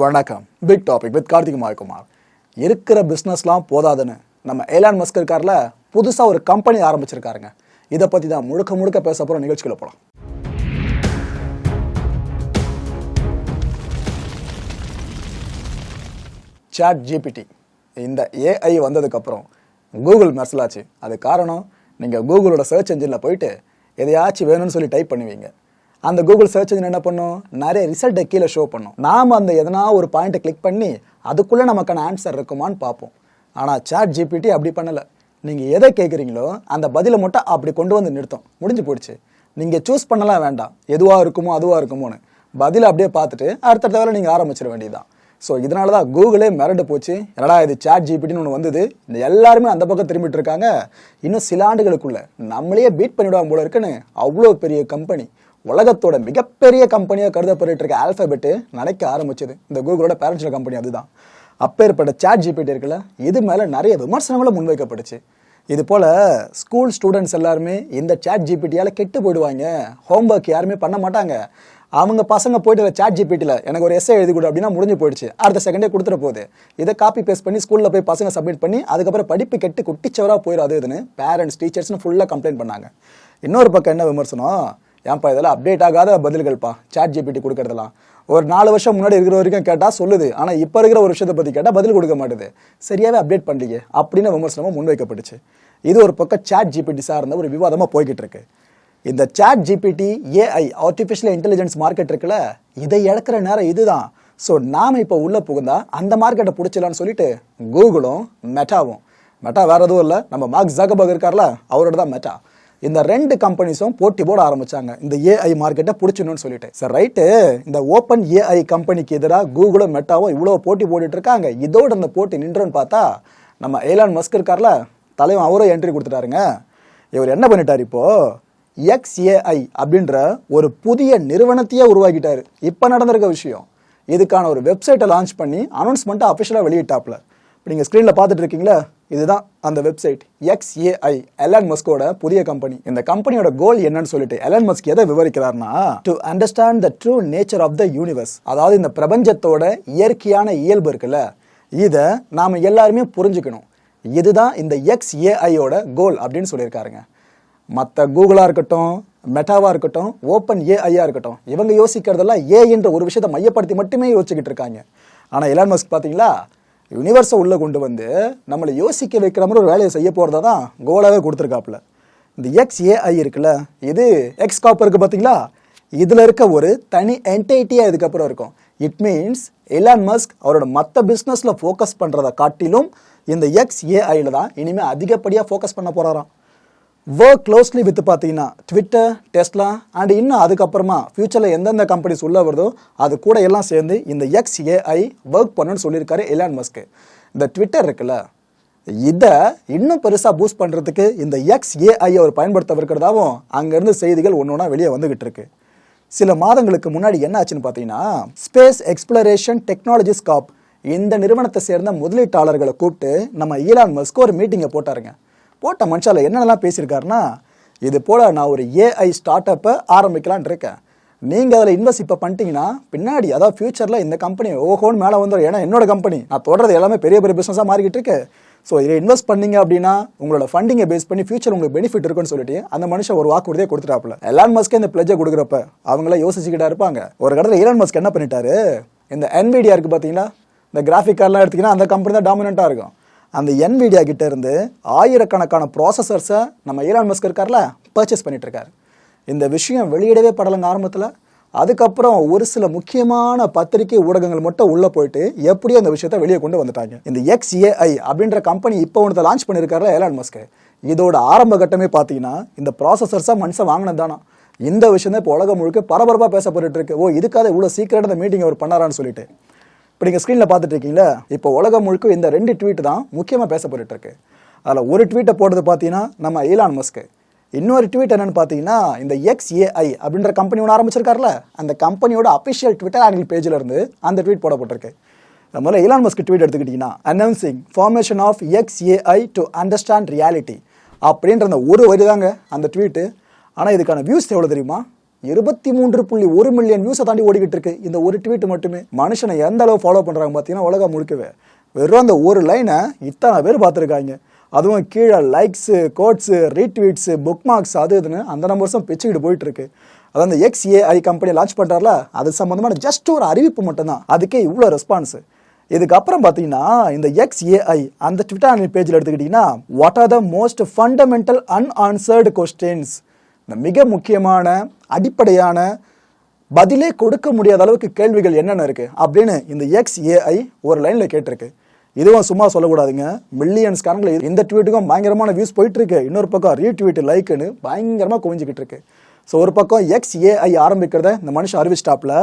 வணக்கம். Big topic with Karthik Mayakumar. இருக்கிற பிஸ்னஸ்லாம் போதாதுன்னு நம்ம எலான் மஸ்க் இருக்கார்ல, புதுசாக ஒரு கம்பெனி ஆரம்பிச்சிருக்காருங்க. இதை பற்றி தான் முழுக்க பேச போகிற நிகழ்ச்சிகளை போகலாம். சாட் ஜிபிடி இந்த ஏஐ வந்ததுக்கப்புறம் கூகுள் மெர்சலாச்சு. அது காரணம், நீங்கள் கூகுளோட சர்ச் என்ஜினில் போயிட்டு எதையாச்சும் வேணும்னு சொல்லி டைப் பண்ணுவீங்க. அந்த கூகுள் சர்ச் என்ஜின் என்ன பண்ணும், நிறைய ரிசல்ட்டை கீழே ஷோ பண்ணும். நாம் அந்த எதனா ஒரு பாயிண்ட்டை கிளிக் பண்ணி அதுக்குள்ளே நமக்கான ஆன்சர் இருக்குமான்னு பார்ப்போம். ஆனால் சாட் ஜிபிடி அப்படி பண்ணலை. நீங்கள் எதை கேட்குறீங்களோ அந்த பதிலை மட்டும் அப்படி கொண்டு வந்து நிறுத்தும். முடிஞ்சு போயிடுச்சு. நீங்கள் சூஸ் பண்ணலாம் வேண்டாம், எதுவாக இருக்குமோ அதுவாக இருக்குமோன்னு பதிலை அப்படியே பார்த்துட்டு அடுத்தடுத்த வேலை நீங்கள் ஆரம்பிச்சிட வேண்டியதுதான். ஸோ இதனால தான் கூகுளே மிரண்டு போச்சு. என்னடா இது சாட் ஜிபிடின்னு ஒன்று வந்தது, இந்த எல்லாருமே அந்த பக்கம் திரும்பிட்டு இருக்காங்க, இன்னும் சில ஆண்டுகளுக்குள்ள நம்மளையே பீட் பண்ணிவிடுவாங்க போல இருக்குன்னு அவ்வளோ பெரிய கம்பெனி, உலகத்தோட மிகப்பெரிய கம்பெனியாக கருதப்பட்டு இருக்க ஆல்ஃபபெட்டு நினைக்க ஆரம்பிச்சது. இந்த கூகுளோட பேரண்ட்ஸ் கம்பெனி அதுதான். அப்பேற்பட்ட சாட் ஜிபிடி இருக்குல்ல, இது மேலே நிறைய விமர்சனங்களும் முன்வைக்கப்படுச்சு. இது போல் ஸ்கூல் ஸ்டூடெண்ட்ஸ் எல்லாருமே இந்த சாட் ஜிபிடியால் கெட்டு போயிடுவாங்க, ஹோம்ஒர்க் யாருமே பண்ண மாட்டாங்க. அவங்க பசங்க போயிட்டு சாட் ஜிபிடியில் எனக்கு ஒரு எஸ்ஸே எழுதி கொடு அப்படின்னா முடிஞ்சு போயிடுச்சு, அடுத்த செகண்டே கொடுத்துட போகுது. இதை காப்பி பேஸ்ட் பண்ணி ஸ்கூலில் போய் பசங்க சப்மிட் பண்ணி அதுக்கப்புறம் படிப்பு கெட்டு குட்டிச்சவராக போயிடும். அதுன்னு பேரண்ட்ஸ் டீச்சர்ஸ்னு ஃபுல்லாக கம்ப்ளைண்ட் பண்ணாங்க. இன்னொரு பக்கம் என்ன விமர்சனம், ஏன்ப்பா இதெல்லாம் அப்டேட் ஆகாத பதில்கள்ப்பா சாட் ஜிபிடி கொடுக்கறதெல்லாம். ஒரு 4 வருஷம் முன்னாடி இருக்கிற வரைக்கும் கேட்டால் சொல்லுது, ஆனால் இப்போ இருக்கிற ஒரு விஷயத்தை பற்றி கேட்டால் பதில் கொடுக்க மாட்டுது, சரியாகவே அப்டேட் பண்ணீங்க அப்படின்னு விமர்சனமும் முன்வைக்கப்பட்டுச்சு. இது ஒரு பக்கம் சாட் ஜிபிடி சார்ந்த ஒரு விவாதமாக போய்கிட்டு இருக்கு. இந்த chat GPT AI artificial intelligence market இருக்குல்ல, இதை இழக்கிற நேரம் இதுதான். ஸோ நாம் இப்போ உள்ளே புகுந்தா அந்த மார்க்கெட்டை பிடிச்சலான்னு சொல்லிட்டு கூகுளும் மெட்டா வேற எதுவும் இல்லை, நம்ம மார்க் ஜக்கர்பர்க் இருக்கார்ல அவரோட தான் மெட்டா, இந்த 2 கம்பெனிஸும் போட்டி போட ஆரம்பிச்சாங்க இந்த ஏஐ மார்க்கெட்டை பிடிச்சணும்னு சொல்லிட்டு. சார் ரைட்டு, இந்த ஓப்பன் ஏஐ கம்பெனிக்கு எதிராக கூகுளும் மெட்டாவும் இவ்வளோ போட்டி போட்டுட்டு இருக்காங்க. இதோட இந்த போட்டி நின்றுன்னு பார்த்தா நம்ம எலான் மஸ்க் இருக்கார்ல தலைவன், அவரும் என்ட்ரி கொடுத்துட்டாருங்க. இவர் என்ன பண்ணிட்டார், இப்போ XAI அப்படின்ற ஒரு புதிய நிறுவனத்தையே உருவாக்கிட்டாரு. இப்போ நடந்திருக்க விஷயம், இதுக்கான ஒரு வெப்சைட்டை லான்ச் பண்ணி அனௌன்ஸ்மெண்ட்டை அஃபிஷியலாக வெளியிட்டாப்ல. இப்போ நீங்கள் ஸ்க்ரீனில் பார்த்துட்டு இருக்கீங்களா, இதுதான் அந்த வெப்சைட் XAI, எலான் மஸ்கோட புதிய கம்பெனி. இந்த கம்பெனியோட கோல் என்னன்னு சொல்லிட்டு எலான் மஸ்க் எதை விவரிக்கிறார்னா, to understand the true nature of the universe, அதாவது இந்த பிரபஞ்சத்தோட இயற்கையான இயல்பு இருக்குல்ல, இதை நாம் எல்லாருமே புரிஞ்சுக்கணும். இதுதான் இந்த XAIயோட கோல் அப்படின்னு சொல்லியிருக்காருங்க. மற்ற கூகுளாக இருக்கட்டும், மெட்டாவாக இருக்கட்டும், ஓப்பன் ஏஐயா இருக்கட்டும், இவங்க யோசிக்கிறதெல்லாம் ஏன்ற ஒரு விஷயத்தை மையப்படுத்தி மட்டுமே யோசிச்சுக்கிட்டு இருக்காங்க. ஆனால் எலான் மஸ்க் பார்த்தீங்களா, யூனிவர்ஸை உள்ளே கொண்டு வந்து நம்மளை யோசிக்க வைக்கிற மாதிரி ஒரு வேலையை செய்ய போகிறதா தான் கோலாகவே கொடுத்துருக்காப்புல. இந்த XAI இருக்குல்ல, இது எக்ஸ்காப் இருக்குது பார்த்தீங்களா, இதில் இருக்க ஒரு தனி என்டைட்டியாக இதுக்கப்புறம் இருக்கும். இட் மீன்ஸ் எலான் மஸ்க் அவரோட மற்ற பிஸ்னஸில் ஃபோக்கஸ் பண்ணுறதை காட்டிலும் இந்த XAIயில் தான் இனிமேல் அதிகப்படியாக ஃபோக்கஸ் பண்ண போகிறாராம். ஒர்க் க்ளோஸ்லி வித் பார்த்தீங்கன்னா ட்விட்டர், டெஸ்லா அண்ட் இன்னும் அதுக்கப்புறமா ஃபியூச்சரில் எந்தெந்த கம்பெனிஸ் உள்ள வருதோ அது கூட எல்லாம் சேர்ந்து இந்த XAI ஒர்க் பண்ணணும்னு சொல்லியிருக்காரு எலான் மஸ்க். இந்த ட்விட்டர் இருக்குல்ல, இதை இன்னும் பெருசாக பூஸ்ட் பண்ணுறதுக்கு இந்த XAI அவர் பயன்படுத்தவிருக்கிறதாவும் அங்கேருந்து செய்திகள் ஒன்று ஒன்றா வெளியே வந்துகிட்டு இருக்கு. சில மாதங்களுக்கு முன்னாடி என்ன ஆச்சுன்னு பார்த்தீங்கன்னா, ஸ்பேஸ் எக்ஸ்ப்ளரேஷன் டெக்னாலஜிஸ் கார்ப் இந்த நிறுவனத்தை சேர்ந்த முதலீட்டாளர்களை கூப்பிட்டு நம்ம எலான் மஸ்க் ஒரு மீட்டிங்கை போட்டாருங்க. போட்ட மனுஷால என்னென்னலாம் பேசியிருக்காருன்னா, இது போல் நான் ஒரு ஏஐ ஸ்டார்ட் அப்பை ஆரம்பிக்கலான் இருக்கேன், நீங்கள் அதில் இன்வெஸ்ட் இப்போ பண்ணிட்டீங்கன்னா பின்னாடி அதாவது ஃபியூச்சரில் இந்த கம்பெனி ஓஹோன்னு மேலே வந்துடும். ஏன்னா என்னோட கம்பெனி, நான் தொடர்றது எல்லாமே பெரிய பெரிய பிஸ்னஸாக மாறிக்கிட்டு இருக்கு. ஸோ இதை இன்வெஸ்ட் பண்ணீங்க அப்படின்னா உங்களோட ஃபண்டிங்கை பேஸ் பண்ணி ஃபியூச்சர் உங்களுக்கு பெனிஃபிட் இருக்குன்னு சொல்லிட்டு அந்த மனுஷன் ஒரு வாக்குறுதியை கொடுத்துட்டாப்புல. எலான் மஸ்க்கு இந்த பிளட்ஜை கொடுக்குறப்ப அவங்கள யோசிச்சுக்கிட்டா இருப்பாங்க. ஒரு கடத்தில் எலான் மஸ்க் என்ன பண்ணிட்டாரு, இந்த NVIDIA இருக்குது பார்த்தீங்களா, இந்த கிராஃபிக் கார்டெலாம் எடுத்திங்கன்னா அந்த கம்பெனி தான் டாமினண்ட்டாக இருக்கும். அந்த NVIDIA கிட்ட இருந்து ஆயிரக்கணக்கான ப்ராசஸர்ஸை நம்ம எலான் மஸ்க் இருக்கார்ல பர்ச்சேஸ் பண்ணிட்டு இருக்காரு. இந்த விஷயம் வெளியிடவே படலைங்க ஆரம்பத்தில். அதுக்கப்புறம் ஒரு சில முக்கியமான பத்திரிகை ஊடகங்கள் மட்டும் உள்ளே போயிட்டு எப்படியும் அந்த விஷயத்தை வெளியே கொண்டு வந்துட்டாங்க. இந்த XAI அப்படின்ற கம்பெனி இப்போ ஒன்று லான்ச் பண்ணியிருக்காருல எலான் மஸ்க், இதோட ஆரம்ப கட்டமே பார்த்தீங்கன்னா இந்த ப்ராசஸர்ஸாக மனுஷன் வாங்கினது தானா. இந்த விஷயம் தான் இப்போ உலகம் முழுக்க பரபரப்பாக பேசப்பட்டு இருக்கு. ஓ, இதுக்காக இவ்வளோ சீக்கிரட் அந்த மீட்டிங் அவர் பண்ணாரான்னு சொல்லிட்டு. இப்போ நீங்கள் ஸ்க்ரீனில் பார்த்துட்டு இருக்கீங்களா, இப்போ உலகம் முழுக்க இந்த 2 ட்வீட் தான் முக்கியமாக பேசப்பட்டு இருக்கு. அதில் ஒரு ட்வீட்டை போடுறது பார்த்தீங்கன்னா நம்ம எலான் மஸ்க், இன்னொரு ட்வீட் என்னன்னு பார்த்தீங்கன்னா இந்த XAI அப்படின்ற கம்பெனி ஒன்று ஆரம்பிச்சிருக்காருல அந்த கம்பெனியோட அஃபிஷியல் ட்விட்டர் ஹேண்டில் பேஜில் இருந்து அந்த ட்வீட் போடப்பட்டிருக்கு. முதல்ல எலான் மஸ்க் ட்வீட் எடுத்துக்கிட்டிங்கன்னா, announcing formation of XAI to understand reality அப்படின்ற அந்த ஒரு வரி தாங்க அந்த ட்வீட்டு. ஆனால் இதுக்கான வியூஸ் எவ்வளோ தெரியுமா, 23.1 மில்லியன் வியூஸை தாண்டி ஓடிக்கிட்டு இருக்கு இந்த ஒரு ட்வீட் மட்டுமே. மனுஷனை எந்த அளவு ஃபாலோ பண்றாங்க பார்த்தீங்கன்னா உலகம் முழுக்கவே. வெறும் அந்த ஒரு லைனை இத்தனை பேர் பார்த்துருக்காங்க. அதுவும் கீழே லைக்ஸு, கோட்ஸு, ரீட்வீட்ஸு, புக் மார்க்ஸ், அது இதுன்னு அந்த நம்பர்ஸும் பிச்சுக்கிட்டு போயிட்டு இருக்கு. அதான் அந்த XAI கம்பெனி லான்ச் பண்ணுறாருல, அது சம்மந்தமான ஜஸ்ட் ஒரு அறிவிப்பு மட்டும்தான், அதுக்கே இவ்வளோ ரெஸ்பான்ஸு. இதுக்கப்புறம் பார்த்தீங்கன்னா இந்த XAI அந்த ட்விட்டர் ஹேண்டில் பேஜில் எடுத்துக்கிட்டிங்கன்னா, what are the most fundamental unanswered questions, இந்த மிக முக்கியமான அடிப்படையான பதிலே கொடுக்க முடியாத அளவுக்கு கேள்விகள் என்னென்ன இருக்குது அப்படின்னு இந்த XAI ஒரு லைனில் கேட்டிருக்கு. இதுவும் சும்மா சொல்லக்கூடாதுங்க, மில்லியன்ஸ் கணக்கில் இந்த ட்வீட்டுக்கும் பயங்கரமான வியூஸ் போயிட்டு இருக்கு. இன்னொரு பக்கம் ரீட்வீட் லைக்குன்னு பயங்கரமாக குவிஞ்சிக்கிட்டு இருக்கு. ஸோ ஒரு பக்கம் XAI ஆரம்பிக்கிறத இந்த மனுஷன் அறிவிச்சிட்டாப்ல,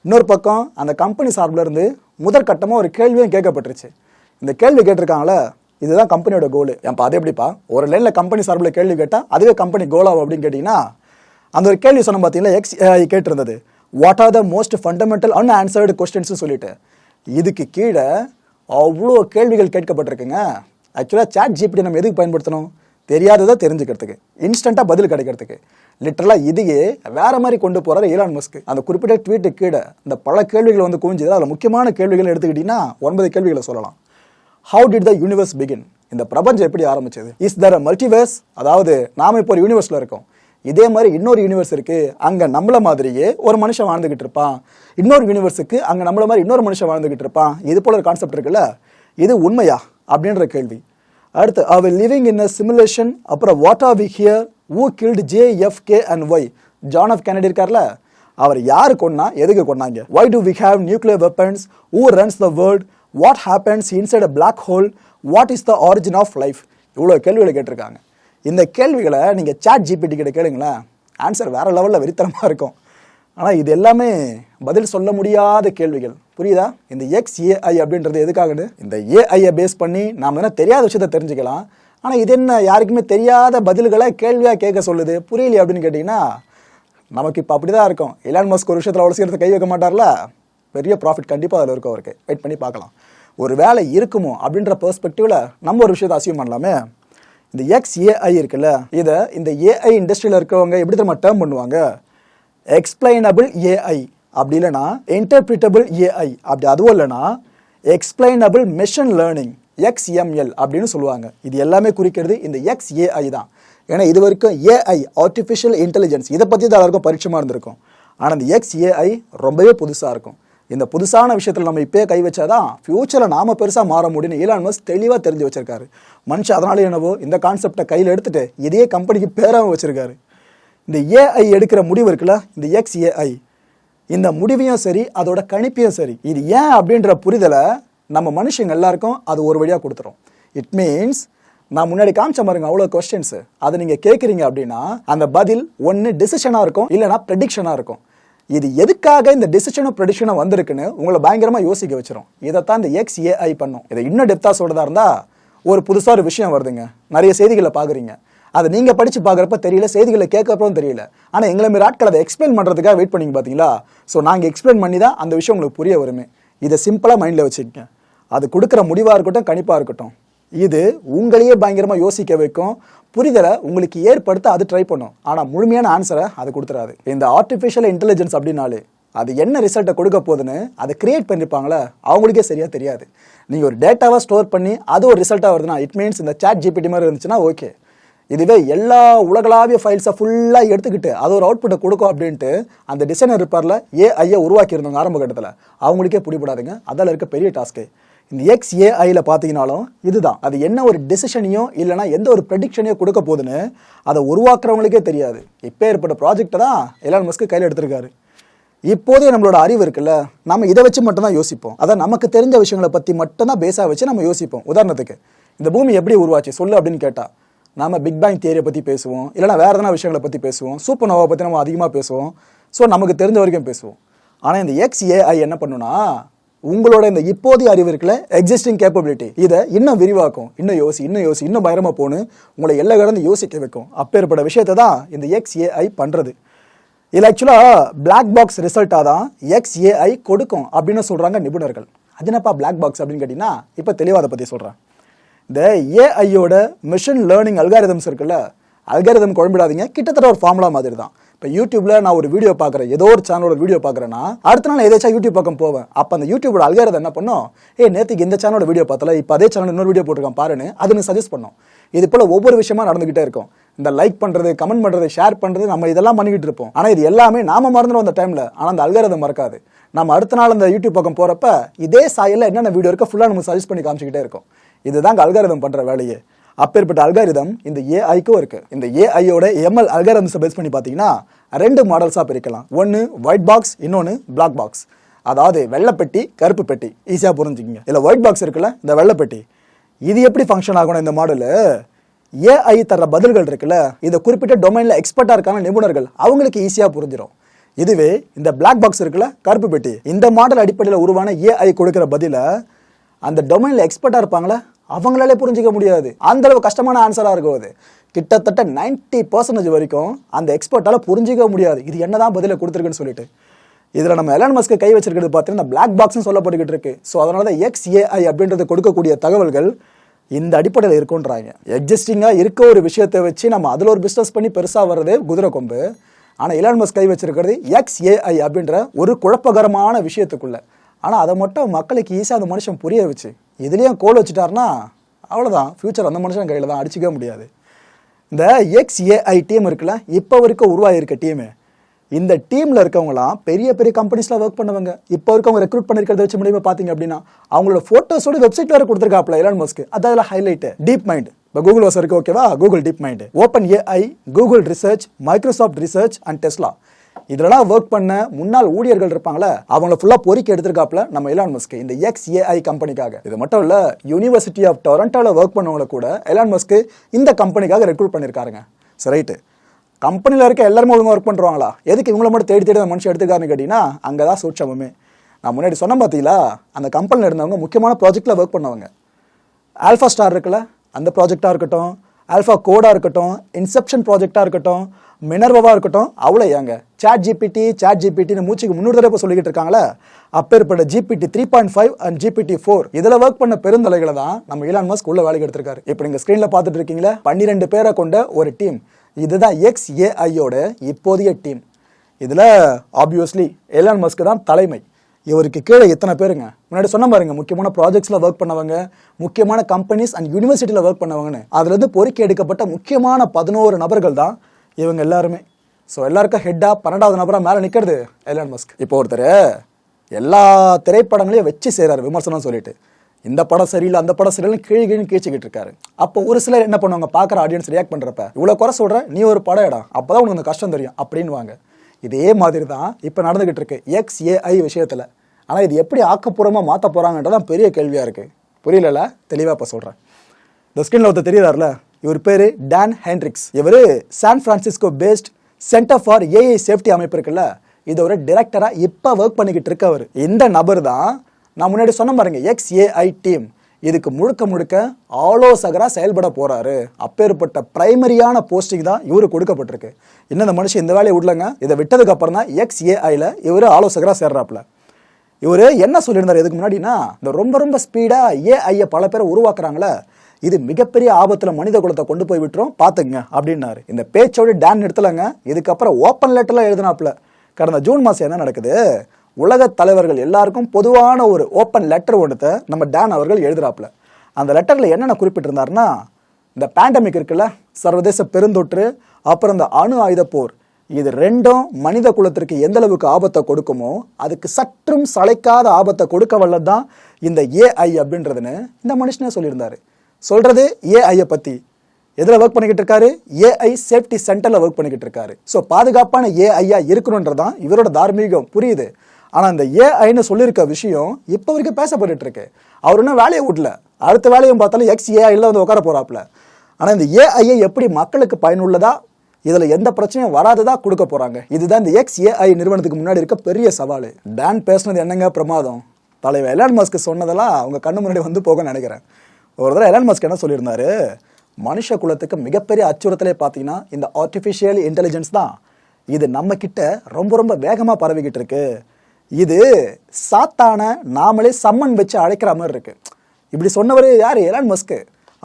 இன்னொரு பக்கம் அந்த கம்பெனி சார்பில் இருந்து முதற்கட்டமாக ஒரு கேள்வியும் கேட்கப்பட்டுருச்சு. இந்த கேள்வி கேட்டிருக்காங்களே, இதுதான் கம்பெனியோட கோலு. ஏன்ப்பா அது எப்படிப்பா ஒரு லைனில் கம்பெனி சார்பில் கேள்வி கேட்டால் அதுவே கம்பெனி கோலாகும் அப்படின்னு கேட்டிங்கன்னா, அந்த ஒரு கேள்வி சொன்ன பார்த்தீங்கன்னா XAI கேட்டிருந்தது, what are the most fundamental unanswered questions சொல்லிட்டு. இதுக்கு கீழே அவ்வளோ கேள்விகள் கேட்கப்பட்டிருக்குங்க. ஆக்சுவலாக ChatGPT நம்ம எதுக்கு பயன்படுத்தணும்? தெரியாததை தெரிஞ்சுக்கிறதுக்கு, இன்ஸ்டண்ட்டாக பதில் கிடைக்கிறதுக்கு. லிட்டரலாக இதையே வேற மாதிரி கொண்டு போகிறார் ஈலான் மஸ்க். அந்த குறிப்பிட்ட ட்வீட்டு கீழே இந்த பல கேள்விகள் வந்து குவிஞ்சது. அதில் முக்கியமான கேள்விகள் எடுத்துக்கிட்டிங்கன்னா 9 கேள்விகளை சொல்லலாம். How did the universe begin, இந்த பிரபஞ்சம் எப்படி ஆரம்பிச்சது? இஸ் தர் அ மல்டிவர்ஸ், அதாவது நாம இப்போ ஒரு யூனிவர்ஸில் இருக்கோம், இதே மாதிரி இன்னொரு யூனிவர்ஸ் இருக்கு, அங்க நம்மள மாதிரியே ஒரு மனுஷன் வாழ்ந்துகிட்டு இருப்பான். இன்னொரு யூனிவர்ஸுக்கு அங்க நம்மள மாதிரி இன்னொரு மனுஷன் வாழ்ந்துகிட்டு இருப்பான். இது போல ஒரு கான்செப்ட் இருக்குல்ல, இது உண்மையா அப்படின்ற கேள்வி. அடுத்து are living in a simulation. அப்புறம் what are we here, who killed JFK and why, John F Kennedy இருக்கார்ல, அவர் யாரு கொன்னா, எதுக்கு கொன்னாங்க? why do we have nuclear weapons, who runs the world, what happens inside a black hole, what is the origin of life. இவ்வளோ கேள்விகளை கேட்டிருக்காங்க. இந்த கேள்விகளை நீங்கள் ChatGPT கிட்ட கேளுங்களேன், ஆன்சர் வேற லெவலில் வெறித்தனமாக இருக்கும். ஆனால் இது எல்லாமே பதில் சொல்ல முடியாத கேள்விகள். புரியுதா? இந்த XAI அப்படின்றது எதுக்காகன்னு, இந்த AI பேஸ் பண்ணி நாம் என்ன தெரியாத விஷயத்தை தெரிஞ்சுக்கலாம். ஆனால் இது என்ன யாருக்குமே தெரியாத பதில்களை கேள்வியாக கேட்க சொல்லுது, புரியலையே அப்படின்னு கேட்டிங்கன்னா, நமக்கு இப்போ அப்படி தான் இருக்கும். எலான் மஸ்க் ஒரு விஷயத்தில் அவ்வளோ சீக்கிரத்தை கை வைக்க மாட்டார்ல, பெரிய ப்ராஃபிட் கண்டிப்பாக அதில் இருக்கும் அவருக்கு. வெயிட் பண்ணி பார்க்கலாம். ஒரு வேலை இருக்குமோ அப்படின்ற பெர்ஸ்பெக்டிவில் நம்ம ஒரு விஷயத்தை அசியூம் பண்ணலாமே. இந்த XAI இருக்குல்ல, இதை இந்த AI இண்டஸ்ட்ரியில் இருக்கிறவங்க எப்படி தெரியுமா டேர்ம் பண்ணுவாங்க? எக்ஸ்பிளைனபிள் AI, அப்படி இல்லைனா இன்டர்பிரிட்டபிள் AI, அப்படி அதுவும் இல்லைனா எக்ஸ்பிளைனபிள் மெஷின் லேர்னிங் XML அப்படின்னு சொல்லுவாங்க. இது எல்லாமே குறிக்கிறது இந்த XAI தான். ஏன்னா இது வரைக்கும் AI ஆர்டிஃபிஷியல் இன்டெலிஜென்ஸ் இதை பற்றி தான் எல்லாருக்கும் பரிச்சயமாக இருந்திருக்கும். ஆனால் இந்த XAI ரொம்பவே புதுசாக இருக்கும். இந்த புதுசான விஷயத்தில் நம்ம இப்போயே கை வச்சாதான் ஃபியூச்சரில் நாம பெருசாக மாற முடியும்னு ஈலான் மஸ்க் தெளிவாக தெரிஞ்சு வச்சிருக்காரு. மனுஷன் அதனால என்னவோ இந்த கான்செப்டை கையில் எடுத்துட்டு இதே கம்பெனிக்கு பேராகவும் வச்சிருக்காரு. இந்த AI எடுக்கிற முடிவு இருக்குல்ல, இந்த XAI, இந்த முடிவையும் சரி அதோட கணிப்பையும் சரி, இது ஏன் அப்படின்ற புரிதலை நம்ம மனுஷங்க எல்லாருக்கும் அது ஒரு வழியாக கொடுத்துரும். இட் மீன்ஸ் நான் முன்னாடி காமிச்ச பாருங்க அவ்வளோ கொஸ்டின்ஸு, அதை நீங்கள் கேட்குறீங்க அப்படின்னா அந்த பதில் ஒன்று டிசிஷனாக இருக்கும், இல்லைனா ப்ரெடிக்ஷனாக இருக்கும். இது எதுக்காக இந்த டிசிஷனும் ப்ரெடிக்ஷனும் வந்திருக்குன்னு உங்களை பயங்கரமாக யோசிக்க வச்சிரும். இதைத்தான் இந்த XAI பண்ணும். இதை இன்னும் டெப்த்தாக சொல்றதா இருந்தால், ஒரு புதுசாக ஒரு விஷயம் வருதுங்க, நிறைய செய்திகளை பார்க்குறீங்க, அதை நீங்கள் படித்து பார்க்குறப்ப தெரியல, செய்திகளை கேட்கறப்பவும் தெரியல. ஆனால் எங்களை மாரி ஆட்கள் அதை எக்ஸ்பிளைன் பண்ணுறதுக்காக வெயிட் பண்ணிங்க பார்த்தீங்களா? ஸோ நாங்கள் எக்ஸ்பிளைன் பண்ணி தான் அந்த விஷயம் உங்களுக்கு புரிய வருமே. இதை சிம்பிளாக மைண்டில் வச்சுக்கங்க. அது கொடுக்குற முடிவாக இருக்கட்டும், கணிப்பாக இருக்கட்டும், இது உங்களையே பயங்கரமாக யோசிக்க வைக்கும், புரிதலை உங்களுக்கு ஏற்படுத்த அது ட்ரை பண்ணும். ஆனால் முழுமையான ஆன்சரை அது கொடுத்துறாது. இந்த ஆர்டிஃபிஷியல் இன்டெலிஜென்ஸ் அப்படின்னாலே அது என்ன ரிசல்ட்டை கொடுக்க போகுதுன்னு அதை கிரியேட் பண்ணியிருப்பாங்களே அவங்களுக்கே சரியாக தெரியாது. நீங்கள் ஒரு டேட்டாவை ஸ்டோர் பண்ணி அது ஒரு ரிசல்ட்டாக வருதுன்னா இட் மீன்ஸ் இந்த ChatGPT மாதிரி இருந்துச்சுன்னா ஓகே. இதுவே எல்லா உலகளாவிய ஃபைல்ஸை ஃபுல்லாக எடுத்துக்கிட்டு அது ஒரு அவுட்புட்டை கொடுக்கும் அப்படின்ட்டு அந்த டிசைனர் இருப்பார்ல, AI உருவாக்கியிருந்தாங்க ஆரம்ப கட்டத்தில், அவங்களுக்கே பிடிபடாதுங்க. அதில் இருக்க பெரிய டாஸ்க்கு. இந்த XAIயில் பார்த்தீங்கன்னாலும் இதுதான், அது என்ன ஒரு டெசிஷனையோ இல்லைனா எந்த ஒரு ப்ரெடிக்ஷனையோ கொடுக்க போகுதுன்னு அதை உருவாக்குறவங்களுக்கே தெரியாது. இப்போ ஏற்பட்ட ப்ராஜெக்டை தான் எலான் மஸ்க் கையில் எடுத்திருக்காரு. இப்போதே நம்மளோட அறிவு இருக்குல்ல, நம்ம இதை வச்சு மட்டும்தான் யோசிப்போம். அதான் நமக்கு தெரிஞ்ச விஷயங்களை பற்றி மட்டும்தான் பேஸாக வச்சு நம்ம யோசிப்போம். உதாரணத்துக்கு இந்த பூமி எப்படி உருவாச்சு சொல்லு அப்படின்னு கேட்டால் நம்ம பிக் பேங் தியரியை பற்றி பேசுவோம், இல்லைனா வேறு எதனா விஷயங்களை பற்றி பேசுவோம், சூப்பர் நோவா பற்றி நம்ம அதிகமாக பேசுவோம். ஸோ நமக்கு தெரிஞ்ச வரைக்கும் பேசுவோம். ஆனால் இந்த XAI என்ன பண்ணுன்னா, உங்களோட இந்த இப்போதைய அறிவு இருக்குல்ல, எக்ஸிஸ்டிங் கேப்பபிலிட்டி, இதை இன்னும் விரிவாக்கும். இன்னும் பயங்கரமாக போகணும், உங்களை எல்லாம் கடந்து யோசிக்க வைக்கும். அப்பேற்பட்ட விஷயத்தை தான் இந்த XAI பண்ணுறது. இதில் ஆக்சுவலாக பிளாக் பாக்ஸ் ரிசல்ட்டாக தான் XAI கொடுக்கும் அப்படின்னு சொல்கிறாங்க நிபுணர்கள். அது என்னப்பா பிளாக் பாக்ஸ் அப்படின்னு கேட்டிங்கன்னா, இப்போ தெளிவாக அதை பற்றி சொல்கிறேன். இந்த AIயோட மிஷின் லேர்னிங் அல்காரிதம்ஸ் இருக்குல்ல, அல்காரிதம் குழம்பிடாதீங்க, கிட்டத்தட்ட ஒரு ஃபார்முலா மாதிரி தான். இப்போ யூடியூப்ல நான் ஒரு வீடியோ பார்க்குறேன், ஏதோ ஒரு சேனலோட வீடியோ பார்க்குறேன்னா அடுத்த நாள் ஏதாச்சும் யூடியூப் பக்கம் போவேன். அப்போ அந்த யூடியூபோட அல்காரிதம் என்ன பண்ணும், நேற்றுக்கு இந்த சேனலோட வீடியோ பார்த்தல, இப்போ அதே சேனல் இன்னொரு வீடியோ போட்டிருக்கான் பாருன்னு அதுன்னு சஜஸ்ட் பண்ணும். இது போல ஒவ்வொரு விஷயமா நடந்துகிட்டே இருக்கும். இந்த லைக் பண்றது, கமெண்ட் பண்றது, ஷேர் பண்றது, நம்ம இதெல்லாம் பண்ணிக்கிட்டு இருப்போம். ஆனால் இது எல்லாமே நாம மறந்துடும் அந்த டைம்ல. ஆனால் அந்த அல்காரிதம் மறக்காது. நம்ம அடுத்த நாள் அந்த யூடியூப் பக்கம் போறப்ப இதே சாயல்ல என்னென்ன வீடியோ இருக்கோ ஃபுல்லாக நமக்கு சஜஸ்ட் பண்ணி காமிச்சிக்கிட்டே இருக்கும். இதுதான் அல்காரிதம் பண்ற வேலையே. அப்பேற்பட்ட அல்காரிதம் இந்த ஏஐக்கும் இருக்கு. இந்த ஏஐயோட எம்எல் அல்காரிதம்ஸை பேஸ் பண்ணி பார்த்தீங்கன்னா 2 மாடல்ஸாக பிரிக்கலாம். ஒன்று ஒயிட் பாக்ஸ், இன்னொன்று பிளாக் பாக்ஸ். அதாவது வெள்ளைப்பெட்டி, கருப்பு பெட்டி. ஈஸியாக புரிஞ்சுக்கிங்க. இல்லை ஒயிட் பாக்ஸ் இருக்குல்ல, இந்த வெள்ளைப்பெட்டி, இது எப்படி ஃபங்க்ஷன் ஆகணும் இந்த மாடலு, ஏஐ தர பதில்கள் இருக்குல்ல, இதை குறிப்பிட்ட டொமைனில் எக்ஸ்பர்ட்டாக இருக்கான நிபுணர்கள் அவங்களுக்கு ஈஸியாக புரிஞ்சிடும். இதுவே இந்த பிளாக் பாக்ஸ் இருக்குல்ல, கருப்பு பெட்டி, இந்த மாடல் அடிப்படையில் உருவான ஏஐ கொடுக்குற பதில அந்த டொமைனில் எக்ஸ்பர்ட்டாக இருப்பாங்களே அவங்களாலே புரிஞ்சிக்க முடியாது. அந்த அளவு கஷ்டமான ஆன்சராக இருக்கும். அது கிட்டத்தட்ட 90% வரைக்கும் அந்த எக்ஸ்பர்ட்டால புரிஞ்சிக்க முடியாது இது என்னதான் பதில கொடுத்துருக்குன்னு சொல்லிட்டு. இதில் நம்ம எலான் மஸ்க் கை வச்சிருக்கிறது பார்த்தீங்கன்னா பிளாக் பாக்ஸ்னு சொல்லப்பட்டுக்கிட்டு இருக்கு. ஸோ அதனால தான் XAI அப்படின்றது கொடுக்கக்கூடிய தகவல்கள் இந்த அடிப்படையில் இருக்குன்றாங்க. எக்ஸிஸ்டிங்காக இருக்க ஒரு விஷயத்தை வச்சு நம்ம அதில் ஒரு பிஸ்னஸ் பண்ணி பெருசாக வர்றது குதிரை கொம்பு. ஆனால் எலான் மஸ்க் கை வச்சிருக்கிறது XAI அப்படின்ற ஒரு குழப்பகரமான விஷயத்துக்குள்ள. ஆனால் அதை மட்டும் மக்களுக்கு ஈஸியாக அந்த மனுஷன் புரிய வச்சு இதுலேயும் கோல் வச்சுட்டாருன்னா அவ்வளோதான், ஃபியூச்சர் அந்த மனுஷன் கையில் தான், அடிச்சிக்க முடியாது. இந்த XAI டீம் இருக்குல்ல, இப்போ வரைக்கும் உருவாகிருக்க டீமு, இந்த டீமில் இருக்கவங்களாம் பெரிய பெரிய கம்பெனிஸில் ஒர்க் பண்ணுவாங்க. இப்போ இருக்கவங்க ரெக்ரூட் பண்ணிருக்கிறத வச்சு முடியுமா பார்த்தீங்க அப்படின்னா அவங்களோட ஃபோட்டோஸோட வெப்சைட் வேறு கொடுத்துருக்காப்ல எலான் மஸ்க். அதில் ஹைலைட்டு டீப் மைண்ட். இப்போ கூகுள் வசம் இருக்கு ஓகேவா, Google deep mind, open AI, Google research, Microsoft research and Tesla, இதெல்லாம் ஒர்க் பண்ண முன்னாள் ஊழியர்கள் இருப்பாங்களே அவங்கள ஃபுல்லாக பொறிக்க எடுத்திருக்காப்ல நம்ம எலான் மஸ்க் இந்த XAI கம்பெனிக்காக. இது மட்டும் இல்லை, யூனிவர்சிட்டி ஆஃப் டொரண்டோவில் ஒர்க் பண்ணவங்களை கூட எலான் மஸ்க் இந்த கம்பெனிக்காக ரெக்ரூட் பண்ணியிருக்காருங்க. சரி ரைட்டு, கம்பெனியில் இருக்க எல்லாருமே ஒழுங்காக ஒர்க் பண்ணுறாங்களா, எதுக்கு இவங்கள மட்டும் தேடி தேடி அந்த மனுஷன் எடுத்துக்காருன்னு கேட்டிங்கன்னா அங்கே தான் சூட்சமே. நான் முன்னாடி சொன்ன பார்த்தீங்களா, அந்த கம்பெனியில் இருந்தவங்க முக்கியமான ப்ராஜெக்டில் ஒர்க் பண்ணவங்க. ஆல்ஃபா ஸ்டார் இருக்குல்ல, அந்த ப்ராஜெக்டாக இருக்கட்டும், ஆல்ஃபா கோடாக இருக்கட்டும், இன்செப்ஷன் ப்ராஜெக்டாக இருக்கட்டும், மினர்வாவாக இருக்கட்டும், அவ்வளோ ஏங்க சாட் ஜிபிடின்னு மூச்சுக்கு 300 தடவை சொல்லிக்கிட்டு இருக்காங்களே, அப்பேற்பட்ட GPT 3.5 அண்ட் GPT 4 இதில் ஒர்க் பண்ண பெருந்தலைகளை தான் நம்ம எலான் மஸ்க் உள்ள வேலைக்கு எடுத்திருக்காரு. இப்போ நீங்கள் ஸ்க்ரீனில் பார்த்துட்டு இருக்கீங்களா, 12 பேரை கொண்ட ஒரு டீம். இதுதான் XAIயோட இப்போதைய டீம். இதில் ஆப்வியஸ்லி எலான் மஸ்க் தான் தலைமை. இவருக்கு கீழே எத்தனை பேருங்க, முன்னாடி சொன்ன பாருங்க, முக்கியமான ப்ராஜெக்ட்ஸில் ஒர்க் பண்ணவங்க, முக்கியமான கம்பெனிஸ் அண்ட் யூனிவர்சிட்டியில் ஒர்க் பண்ணவங்கன்னு, அதுலேருந்து பொறுக்கி எடுக்கப்பட்ட முக்கியமான 11 நபர்கள் தான் இவங்க எல்லாருமே. ஸோ எல்லாருக்கும் ஹெட்டாக 12வது நபராக மேலே நிற்கிறது எலான் மஸ்க். இப்போ ஒருத்தர் எல்லா திரைப்படங்களையும் வச்சு செய்கிறார் விமர்சனம் சொல்லிட்டு, இந்த படம் சரியில்லை அந்த படம் சரியில்லை கீழ்கீழ்னு கீழ்ச்சிக்கிட்டு இருக்காரு. அப்போ ஒரு சிலர் என்ன பண்ணுவாங்க, பார்க்குற ஆடியன்ஸ் ரியாக்ட் பண்ணுறப்ப இவ்வளோ குறை சொல்கிற, நீ ஒரு படம் இடம், அப்போ தான் உனக்கு அந்த கஷ்டம் தெரியும் அப்படின்வாங்க. இதே மாதிரி தான் இப்போ நடந்துகிட்டு இருக்கு XAI விஷயத்தில். ஆனால் இது எப்படி ஆக்கப்பூர்வமாக மாற்ற போகிறாங்கன்றதான் பெரிய கேள்வியாக இருக்குது. புரியல, தெளிவாக இப்போ சொல்கிறேன். இந்த ஸ்க்ரீனில் ஒருத்தர் தெரியுதார்ல, இவர் பேர் டான் ஹென்ட்ரிக்ஸ். இவர் San Francisco based center for AI safety அமைப்பு இருக்குல்ல, இதோட டைரக்டராக இப்போ ஒர்க் பண்ணிக்கிட்டு இருக்கவர். இந்த நபர் தான் நான் முன்னாடி சொன்ன பாருங்க XAI டீம், இதுக்கு முழுக்க ஆலோசகராக செயல்பட போறாரு. அப்பேற்பட்ட பிரைமரியான போஸ்டிங் தான் இவரு கொடுக்கப்பட்டிருக்கு. இன்னும் இந்த மனுஷன் இந்த வேலையை விடலங்க. இதை விட்டதுக்கு அப்புறம் தான் XAIல இவர் ஆலோசகராக சேர்றாப்புல. இவர் என்ன சொல்லியிருந்தார் இதுக்கு முன்னாடினா, இந்த ரொம்ப ஸ்பீடாக ஏஐயை பல பேரை உருவாக்குறாங்களே, இது மிகப்பெரிய ஆபத்தில் மனித குலத்தை கொண்டு போய் விட்டுரும் பார்த்துங்க அப்படின்னாரு. இந்த பேச்சோடு டான் எடுத்துலங்க. இதுக்கப்புறம் ஓப்பன் லெட்டர்லாம் எழுதினாப்புல. கடந்த ஜூன் மாதம் என்ன நடக்குது, உலக தலைவர்கள் எல்லாருக்கும் பொதுவான ஒரு ஓப்பன் லெட்டர் ஒன்றத்தை நம்ம டான் அவர்கள் எழுதுறாப்புல. அந்த லெட்டரில் என்னென்ன குறிப்பிட்டிருந்தாருன்னா, இந்த பேண்டமிக் இருக்குல்ல, சர்வதேச பெருந்தொற்று, அப்புறம் இந்த அணு ஆயுத போர், இது ரெண்டும் மனித குலத்திற்கு எந்த அளவுக்கு ஆபத்தை கொடுக்குமோ அதுக்கு சற்றும் சளைக்காத ஆபத்தை கொடுக்க வல்லதான் இந்த ஏஐ அப்படின்றதுன்னு இந்த மனுஷனே சொல்லியிருந்தாரு. சொல்றது ஏஐயை பற்றி. எதில் ஒர்க் பண்ணிக்கிட்டு இருக்காரு, ஏஐ சேஃப்டி சென்டரில் ஒர்க் பண்ணிக்கிட்டு இருக்காரு. ஸோ பாதுகாப்பான ஏஐயா இருக்கணுன்றதான் இவரோட தார்மீகம், புரியுது. ஆனால் இந்த ஏஐன்னு சொல்லியிருக்க விஷயம் இப்போ வரைக்கும் பேசப்பட்டு இருக்கு. அவர் இன்னும் வேலையை விடல, அடுத்த வேலையும் பார்த்தாலும் XAIல வந்து உட்கார போறாப்புல. ஆனால் இந்த ஏஐயை எப்படி மக்களுக்கு பயனுள்ளதா, இதில் எந்த பிரச்சனையும் வராததா கொடுக்க போறாங்க, இதுதான் இந்த XAI நிறுவனத்துக்கு முன்னாடி இருக்க பெரிய சவால். டான் பேசுனது என்னங்க பிரமாதம், தலைவர் எலான் மஸ்க் சொன்னதெல்லாம் அவங்க கண்ணு முன்னாடி வந்து போக நினைக்கிறேன். ஒரு தடவை எலான் மஸ்க் என்ன சொல்லியிருந்தாரு, மனுஷ குலத்துக்கு மிகப்பெரிய அச்சுறுத்தலே பார்த்தீங்கன்னா இந்த ஆர்டிஃபிஷியல் இன்டெலிஜென்ஸ் தான். இது நம்ம கிட்ட ரொம்ப வேகமாக பரவிக்கிட்டு இருக்கு. இது சாத்தான நாமளே சம்மன் வச்சு அழைக்கிற மாதிரி இருக்கு. இப்படி சொன்னவர் யார், எலான் மஸ்க்.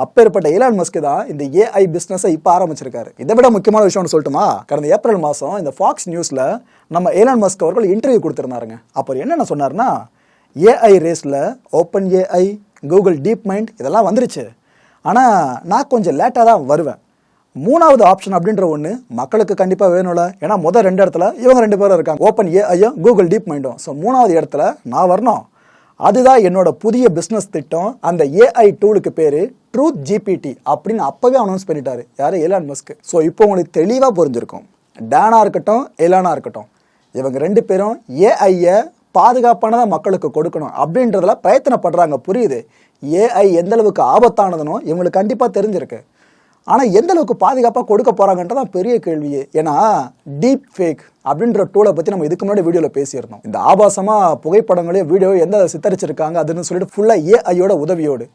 அப்பேற்பட்ட எலான் மஸ்க் தான் இந்த ஏஐ பிசினஸை இப்போ ஆரம்பிச்சிருக்காரு. இதை விட முக்கியமான விஷயம் சொல்லட்டுமா, கடந்த ஏப்ரல் மாதம் இந்த ஃபாக்ஸ் நியூஸில் நம்ம எலான் மஸ்க் அவர்கள் இன்டர்வியூ கொடுத்துருந்தாருங்க. அப்போ என்னென்ன சொன்னார்னா, ஏஐ ரேஸில் open AI, Google deep mind இதெல்லாம் வந்துருச்சு, ஆனால் நான் கொஞ்சம் லேட்டாக தான் வருவேன். மூணாவது ஆப்ஷன் அப்படின்ற ஒன்று மக்களுக்கு கண்டிப்பாக வேணும்ல. ஏன்னா முதல் 2 இடத்துல இவங்க 2 பேரும் இருக்காங்க, ஓப்பன் ஏஐயும் கூகுள் டீப் மைண்டும். ஸோ 3வது இடத்துல நான் வரணும். அதுதான் என்னோட புதிய பிஸ்னஸ் திட்டம். அந்த ஏஐ டூலுக்கு பேரு ட்ரூத் ஜிபிடி அப்படின்னு அப்பவே அனௌன்ஸ் பண்ணிட்டாரு யாரு, எலான் மஸ்க். ஸோ இப்போ உங்களுக்கு தெளிவாக புரிஞ்சிருக்கும், டேனா இருக்கட்டும் எலானா இருக்கட்டும், இவங்க 2 பேரும் ஏஐயை பாதுகாப்பானதாக மக்களுக்கு கொடுக்கணும் அப்படின்றதுல பிரயத்தனப்படுறாங்க. புரியுது ஏஐ எந்த அளவுக்கு ஆபத்தானதுனோ இவங்களுக்கு கண்டிப்பாக தெரிஞ்சிருக்கு. ஆனால் எந்த அளவுக்கு பாதுகாப்பாக கொடுக்க போறாங்கன்றதான் பெரிய கேள்வியே. ஏன்னா டீப் ஃபேக் அப்படின்ற டூலை பற்றி நம்ம இதுக்கு முன்னாடி வீடியோவில் பேசியிருந்தோம். இந்த ஆபாசமாக புகைப்படங்களையும் வீடியோ எந்த சித்தரிச்சிருக்காங்க அதுன்னு சொல்லிட்டு ஃபுல்லாக ஏஐயோட உதவியோடு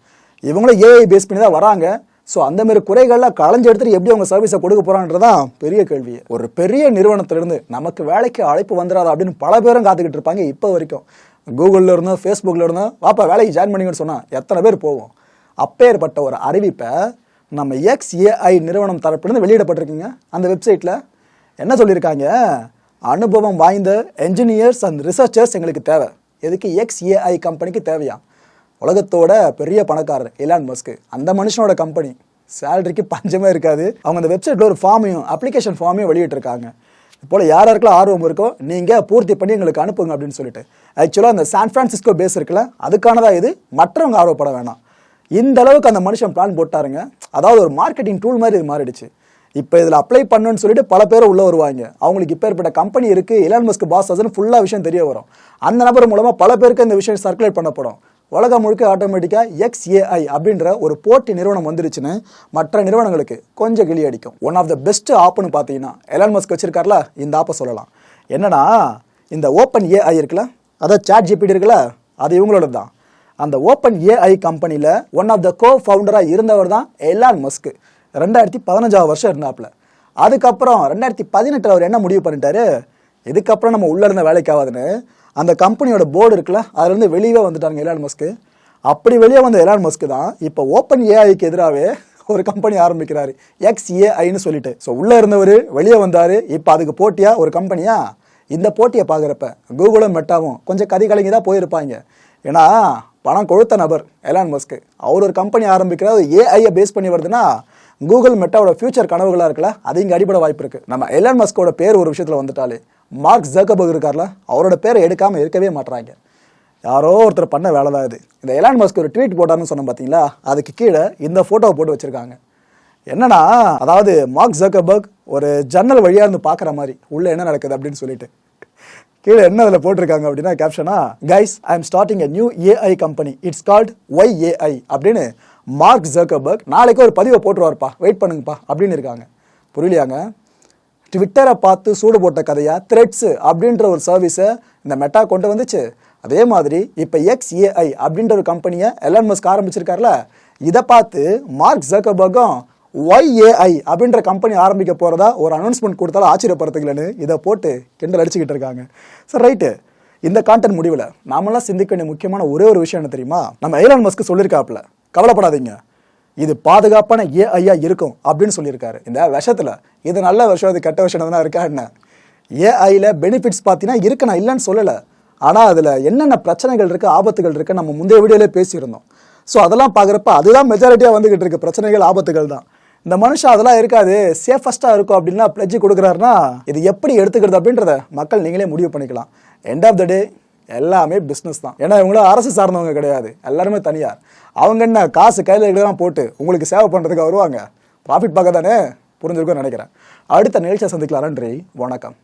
இவங்களும் ஏஐ பேஸ் பண்ணி தான் வராங்க. ஸோ அந்த மாதிரி குறைகள்லாம் களைஞ்சு எடுத்துட்டு எப்படி அவங்க சர்வீஸை கொடுக்க போறான்றதான் பெரிய கேள்வியே. ஒரு பெரிய நிறுவனத்திலிருந்து நமக்கு வேலைக்கு அழைப்பு வந்துடாது அப்படின்னு பல பேரும் காத்துக்கிட்டு இருப்பாங்க. இப்போ வரைக்கும் கூகுளில் இருந்தோம், ஃபேஸ்புக்கில் இருந்தோம், வாப்பா வேலைக்கு ஜாயின் பண்ணிங்கன்னு சொன்னால் எத்தனை பேர் போவோம். அப்பேற்பட்ட ஒரு அறிவிப்பை நம்ம XAI நிறுவனம் தரப்பிலிருந்து வெளியிடப்பட்டிருக்குங்க. அந்த வெப்சைட்டில் என்ன சொல்லியிருக்காங்க, அனுபவம் வாய்ந்த என்ஜினியர்ஸ் அண்ட் ரிசர்ச்சர்ஸ் எங்களுக்கு தேவை. எதுக்கு? XAI கம்பெனிக்கு தேவையா? உலகத்தோட பெரிய பணக்காரர் எலான் மஸ்க், அந்த மனுஷனோட கம்பெனி, சேலரிக்கு பஞ்சமே இருக்காது. அவங்க அந்த வெப்சைட்டில் ஒரு ஃபார்மையும் அப்ளிகேஷன் ஃபார்மையும் வெளியிட்டிருக்காங்க. இப்போ யாருக்கெல்லாம் ஆர்வம் இருக்கோ நீங்கள் பூர்த்தி பண்ணி எங்களுக்கு அனுப்புங்க அப்படின்னு சொல்லிட்டு. ஆக்சுவலாக அந்த சான் பிரான்சிஸ்கோ பேஸ் இருக்குல்ல, அதுக்கானதா இது. மற்றவங்க ஆர்வப்பட வேணாம். இந்த அளவுக்கு அந்த மனுஷன் பிளான் போட்டாருங்க. அதாவது ஒரு மார்க்கெட்டிங் டூல் மாதிரி இது மாறிடுச்சு. இப்போ இதில் அப்ளை பண்ணுன்னு சொல்லிட்டு பல பேர் உள்ளே வருவாங்க. அவங்களுக்கு இப்போ ஏற்பட்ட கம்பெனி இருக்குது, எலான் மஸ்க் பாஸ் அதுன்னு ஃபுல்லாக விஷயம் தெரிய வரும். அந்த நபர் மூலமாக பல பேருக்கு இந்த விஷயம் சர்க்குலேட் பண்ணப்படும். உலகம் முழுக்க ஆட்டோமேட்டிக்காக XAI அப்படின்ற ஒரு போட்டி நிறுவனம் வந்துருச்சுன்னு மற்ற நிறுவனங்களுக்கு கொஞ்சம் கிளி அடிக்கும். ஒன் ஆஃப் த பெஸ்ட் ஆப்னு பார்த்தீங்கன்னா எலான் மஸ்க் வச்சிருக்காருல, இந்த ஆப்பை சொல்லலாம். என்னன்னா, இந்த ஓப்பன் ஏஐ இருக்குல்ல, அதாவது சாட் ஜிபிடி இருக்குல்ல, அது இவங்களோட தான். அந்த ஓப்பன் ஏஐ கம்பெனியில் ஒன் ஆஃப் த கோ ஃபவுண்டராக இருந்தவர் தான் எலான் மஸ்க். 2015 வருஷம் இருந்தாப்புல. அதுக்கப்புறம் 2018 அவர் என்ன முடிவு பண்ணிட்டாரு, இதுக்கப்புறம் நம்ம உள்ளே இருந்த வேலைக்கு ஆகாதுன்னு அந்த கம்பெனியோட போர்டு இருக்குல்ல, அதுலேருந்து வெளியே வந்துட்டாங்க எலான் மஸ்க். அப்படி வெளியே வந்த எலான் மஸ்க் தான் இப்போ ஓப்பன் ஏஐக்கு எதிராகவே ஒரு கம்பெனி ஆரம்பிக்கிறாரு, XAIன்னு சொல்லிட்டு. ஸோ உள்ளே இருந்தவர் வெளியே வந்தார். இப்போ அதுக்கு போட்டியாக ஒரு கம்பெனியா? இந்த போட்டியை பார்க்குறப்ப கூகுளும் மெட்டாவும் கொஞ்சம் கலங்கி தான் போயிருப்பாங்க. ஏன்னா பணம் கொழுத்த நபர் எலான் மஸ்க். அவர் ஒரு கம்பெனி ஆரம்பிக்கிறார், ஏஐயை பேஸ் பண்ணி வருதுன்னா கூகுள் மெட்டாவோட ஃபியூச்சர் கனவுகளாக இருக்குல்ல, அது இங்கே அடிப்படை வாய்ப்பு இருக்குது. நம்ம எலான் மஸ்கோட பேர் ஒரு விஷயத்தில் வந்துட்டாலே, மார்க் ஜக்கர்பர்க் இருக்கார்ல, அவரோட பேரை எடுக்காமல் இருக்கவே மாட்டுறாங்க. யாரோ ஒருத்தர் பண்ண வேலை தான் இது. இந்த எலான் மஸ்க் ஒரு ட்வீட் போட்டார்னு சொன்னோம் பார்த்தீங்களா, அதுக்கு கீழே இந்த ஃபோட்டோவை போட்டு வச்சுருக்காங்க. என்னன்னா, அதாவது மார்க் ஜக்கர்பர்க் ஒரு ஜன்னல் வழியாக இருந்து பார்க்குற மாதிரி உள்ளே என்ன நடக்குது அப்படின்னு சொல்லிட்டு கீழே என்ன அதில் போட்டிருக்காங்க அப்படின்னா கேப்ஷனா, guys I am starting a new AI company, it's called YAI அப்படின்னு மார்க் ஜக்கர்பர்க் நாளைக்கு ஒரு பதிவை போட்டுருவார்ப்பா, வெயிட் பண்ணுங்கப்பா அப்படின்னு இருக்காங்க. புரியலையாங்க? ட்விட்டரை பார்த்து சூடு போட்ட கதையா த்ரெட்ஸ் அப்படின்ற ஒரு சர்வீஸை இந்த மெட்டா கொண்டு வந்துச்சு. அதே மாதிரி இப்போ XAI அப்படின்ற ஒரு கம்பெனியை எலான் மஸ்க் ஆரம்பிச்சிருக்காருல, இதை பார்த்து மார்க் ஜக்கர்பர்க்கும் YAI அப்படின்ற கம்பெனி ஆரம்பிக்க போகிறதா ஒரு அனௌன்ஸ்மெண்ட் கொடுத்தாலும் ஆச்சரியப்படுத்துக்கலன்னு இதை போட்டு கிண்டல் அடிச்சுக்கிட்டு இருக்காங்க. சரி, ரைட்டு. இந்த கான்டென்ட் முடிவில் நாமெல்லாம் சிந்திக்க வேண்டிய முக்கியமான ஒரே ஒரு விஷயம் என்ன தெரியுமா, நம்ம எலான் மஸ்க் சொல்லியிருக்காப்புல, கவலைப்படாதீங்க இது பாதுகாப்பான ஏஐயா இருக்கும் அப்படின்னு சொல்லியிருக்காரு. இந்த விஷயத்தில் இது நல்ல விஷயம், இது கெட்ட விஷயம் தான் இருக்கா என்ன? ஏஐயில் பெனிஃபிட்ஸ் பார்த்தீங்கன்னா இருக்கு, நான் இல்லைன்னு சொல்லலை. ஆனால் அதில் என்னென்ன பிரச்சனைகள் இருக்குது, ஆபத்துகள் இருக்குது, நம்ம முந்தைய வீடியோவிலே பேசியிருந்தோம். ஸோ அதெல்லாம் பார்க்குறப்ப அதுதான் மெஜாரிட்டியாக வந்துக்கிட்டு இருக்கு, பிரச்சனைகள் ஆபத்துகள் தான். இந்த மனுஷன் அதெல்லாம் இருக்காது, சேஃபஸ்ட்டாக இருக்கும் அப்படின்னா பிளட்ஜ் கொடுக்குறாருன்னா இது எப்படி எடுத்துக்கிறது அப்படின்றத மக்கள் நீங்களே முடிவு பண்ணிக்கலாம். எண்ட் ஆஃப் த டே எல்லாமே பிஸ்னஸ் தான். ஏன்னா இவங்களும் அரசு சார்ந்தவங்க கிடையாது, எல்லாருமே தனியார். அவங்க என்ன காசு கையில் தான் போட்டு உங்களுக்கு சேவை பண்ணுறதுக்கு வருவாங்க, ப்ராஃபிட் பார்க்க தானே. புரிஞ்சிருக்கும்னு நினைக்கிறேன். அடுத்த நிகழ்ச்சியை சந்திக்கலாம். நன்றி, வணக்கம்.